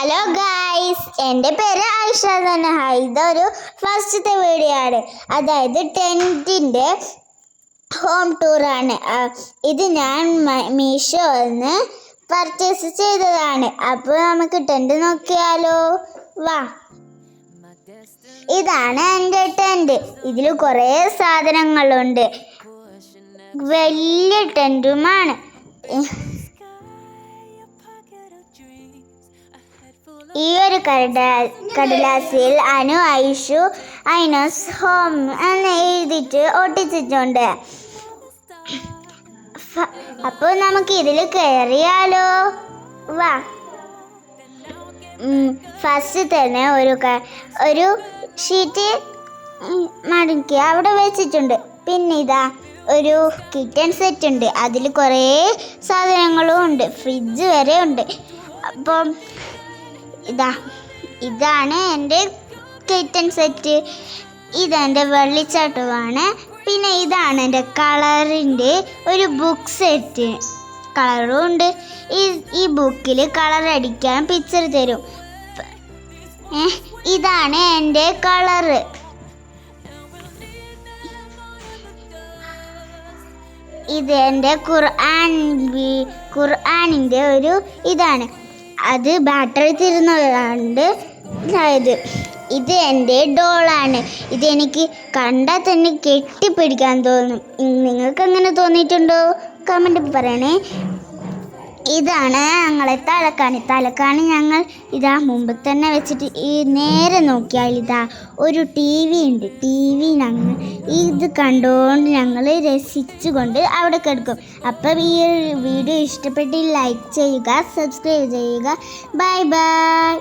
Hello guys, എൻ്റെ പേര് ആയിഷ തന്നെ. ഇതൊരു ഫസ്റ്റത്തെ വീഡിയോ ആണ്. അതായത് ടെൻറ്റിൻ്റെ ഹോം ടൂറാണ്. ഇത് ഞാൻ മീഷോന്ന് പർച്ചേസ് ചെയ്തതാണ്. അപ്പോൾ നമുക്ക് ടെൻറ്റ് നോക്കിയാലോ? വാ. ഇതാണ് എൻ്റെ ടെൻറ്റ്. ഇതിൽ കുറേ സാധനങ്ങളുണ്ട്. വലിയ ടെൻറ്റുമാണ്. ഈ ഒരു കടലാസിൽ അനു, ഐഷു, ഐനോസ് ഹോം എന്ന് എഴുതിയിട്ട് ഒട്ടിച്ചിട്ടുണ്ട്. അപ്പോൾ നമുക്ക് ഇതിൽ കയറിയാലോ? വാ. ഫസ്റ്റ് തന്നെ ഒരു ഷീറ്റ് മടക്കി അവിടെ വെച്ചിട്ടുണ്ട്. പിന്നെ ഇതാ ഒരു കിച്ചൺ സെറ്റ് ഉണ്ട്. അതിൽ കുറേ സാധനങ്ങളും ഉണ്ട്. ഫ്രിഡ്ജ് വരെ ഉണ്ട്. അപ്പം ഇതാണ് എൻ്റെ കിച്ചൺ സെറ്റ്. ഇതെൻ്റെ വെള്ളിച്ചാട്ടമാണ്. പിന്നെ ഇതാണ് എൻ്റെ കളറിൻ്റെ ഒരു ബുക്ക് സെറ്റ്. കളറും ഉണ്ട്. ഈ ബുക്കിൽ കളർ അടിക്കാൻ പിക്ചർ തരും. ഇതാണ് എൻ്റെ കളറ്. ഇത് എൻ്റെ ഖുർആനിൻ്റെ ഒരു ഇതാണ്. അത് ബാറ്ററി തീരുന്നതുകൊണ്ട് ഇത് എൻ്റെ ഡോളാണ്. ഇതെനിക്ക് കണ്ടാൽ തന്നെ കെട്ടിപ്പിടിക്കാൻ തോന്നും. നിങ്ങൾക്ക് അങ്ങനെ തോന്നിയിട്ടുണ്ടോ? കമൻറ്റ് പറയണേ. ഇതാണ് ഞങ്ങളെ തലക്കാണി. ഞങ്ങൾ മുമ്പ് തന്നെ വെച്ചിട്ട് നേരെ നോക്കിയാൽ ഒരു TV ഉണ്ട്. ഞങ്ങൾ ഇത് കണ്ടുകൊണ്ട് ഞങ്ങൾ രസിച്ചുകൊണ്ട് അവിടെ കിടക്കും. അപ്പം ഈ വീഡിയോ ഇഷ്ടപ്പെട്ട് ലൈക്ക് ചെയ്യുക, സബ്സ്ക്രൈബ് ചെയ്യുക. Bye bye.